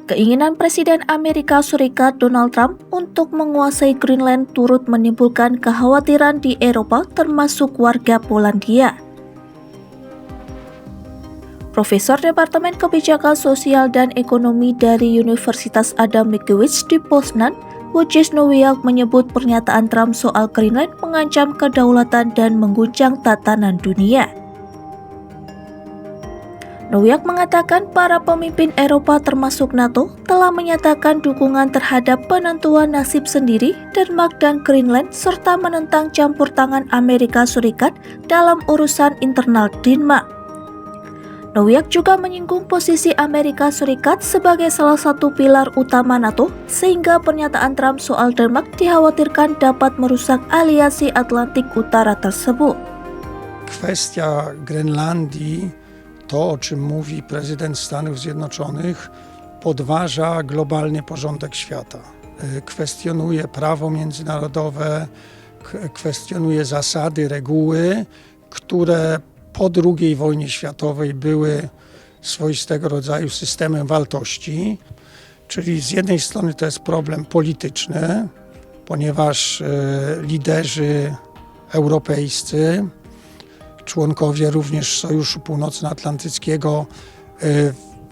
Keinginan Presiden Amerika Serikat Donald Trump untuk menguasai Greenland turut menimbulkan kekhawatiran di Eropa termasuk warga Polandia. Profesor Departemen Kebijakan Sosial dan Ekonomi dari Universitas Adam Mickiewicz di Poznan, Wojciech Nowak menyebut pernyataan Trump soal Greenland mengancam kedaulatan dan mengguncang tatanan dunia. Nowak mengatakan para pemimpin Eropa termasuk NATO telah menyatakan dukungan terhadap penentuan nasib sendiri Denmark dan Greenland serta menentang campur tangan Amerika Serikat dalam urusan internal Denmark. Nowak juga menyinggung posisi Amerika Serikat sebagai salah satu pilar utama NATO sehingga pernyataan Trump soal Denmark dikhawatirkan dapat merusak aliansi Atlantik Utara tersebut. Kwestia Grenlandii, to, o czym mówi prezydent Stanów Zjednoczonych, podważa globalny porządek świata. Kwestionuje prawo międzynarodowe, kwestionuje zasady, reguły, które po II wojnie światowej były swoistego rodzaju systemem wartości. Czyli z jednej strony to jest problem polityczny, ponieważ liderzy europejscy, członkowie również Sojuszu Północnoatlantyckiego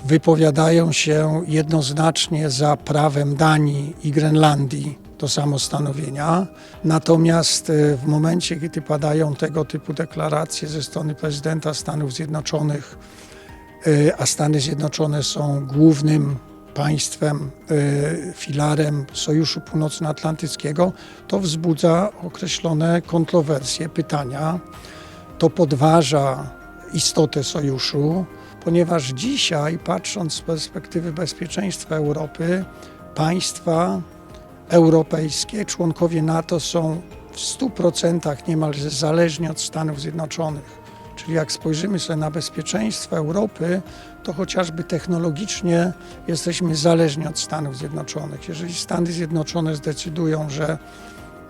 wypowiadają się jednoznacznie za prawem Danii i Grenlandii do samostanowienia. Natomiast w momencie, kiedy padają tego typu deklaracje ze strony prezydenta Stanów Zjednoczonych, a Stany Zjednoczone są głównym państwem, filarem Sojuszu Północnoatlantyckiego, to wzbudza określone kontrowersje, pytania. To podważa istotę sojuszu, ponieważ dzisiaj, patrząc z perspektywy bezpieczeństwa Europy, państwa europejskie, członkowie NATO są w 100% niemalże zależni od Stanów Zjednoczonych. Czyli jak spojrzymy sobie na bezpieczeństwo Europy, to chociażby technologicznie jesteśmy zależni od Stanów Zjednoczonych. Jeżeli Stany Zjednoczone zdecydują, że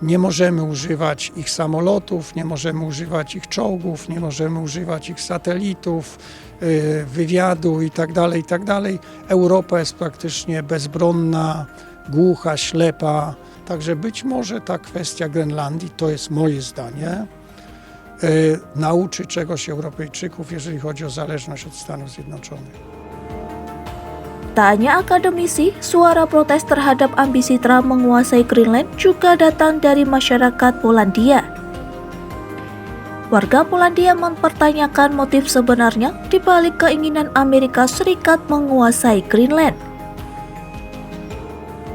nie możemy używać ich samolotów, nie możemy używać ich czołgów, nie możemy używać ich satelitów, wywiadu itd. Europa jest praktycznie bezbronna, głucha, ślepa. Także być może ta kwestia Grenlandii, to jest moje zdanie, nauczy czegoś Europejczyków, jeżeli chodzi o zależność od Stanów Zjednoczonych. Tak hanya akademisi, suara protes terhadap ambisi Trump menguasai Greenland juga datang dari masyarakat Polandia. Warga Polandia mempertanyakan motif sebenarnya di balik keinginan Amerika Serikat menguasai Greenland.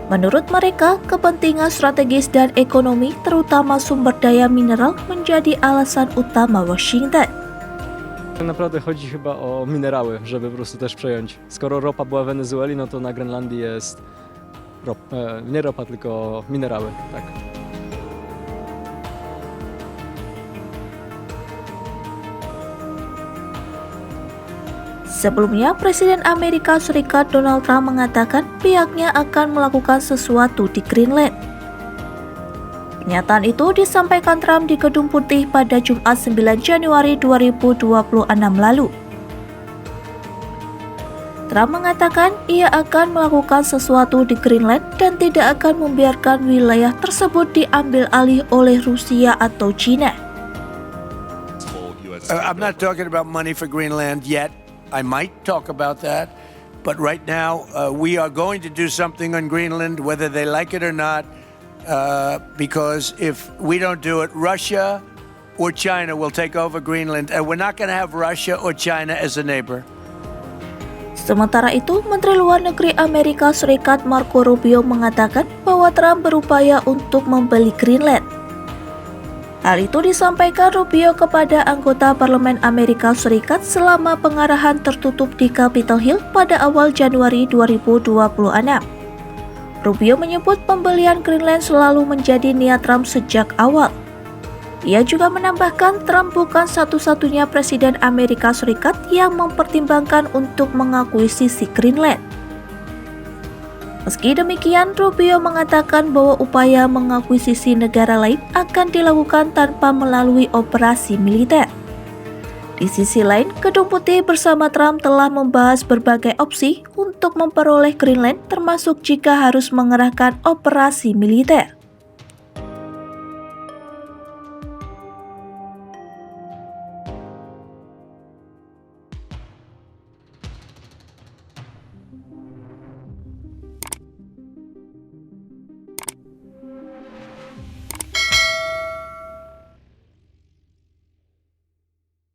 Menurut mereka, kepentingan strategis dan ekonomi, terutama sumber daya mineral, menjadi alasan utama Washington. Tak naprawdę chodzi chyba o minerały, żeby po prostu też przejąć. Skoro ropa była w Wenezueli, no to na Grenlandii jest nie ropa, tylko minerały, tak. Sebelumnya, Presiden Amerika Serikat Donald Trump mengatakan pihaknya akan melakukan sesuatu di Greenland. Pernyataan itu disampaikan Trump di Gedung Putih pada Jumat 9 Januari 2026 lalu. Trump mengatakan ia akan melakukan sesuatu di Greenland dan tidak akan membiarkan wilayah tersebut diambil alih oleh Rusia atau China. I'm not talking about money for Greenland yet. I might talk about that. But right now, we are going to do something on Greenland, whether they like it or not. Because if we don't do it, Russia or China will take over Greenland, and we're not going to have Russia or China as a neighbor. Sementara itu, Menteri Luar Negeri Amerika Serikat Marco Rubio mengatakan bahwa Trump berupaya untuk membeli Greenland. Hal itu disampaikan Rubio kepada anggota Parlemen Amerika Serikat selama pengarahan tertutup di Capitol Hill pada awal Januari 2026. Rubio menyebut pembelian Greenland selalu menjadi niat Trump sejak awal. Ia juga menambahkan Trump bukan satu-satunya presiden Amerika Serikat yang mempertimbangkan untuk mengakuisisi Greenland. Meski demikian, Rubio mengatakan bahwa upaya mengakuisisi negara lain akan dilakukan tanpa melalui operasi militer. Di sisi lain, Gedung Putih bersama Trump telah membahas berbagai opsi untuk memperoleh Greenland, termasuk jika harus mengerahkan operasi militer.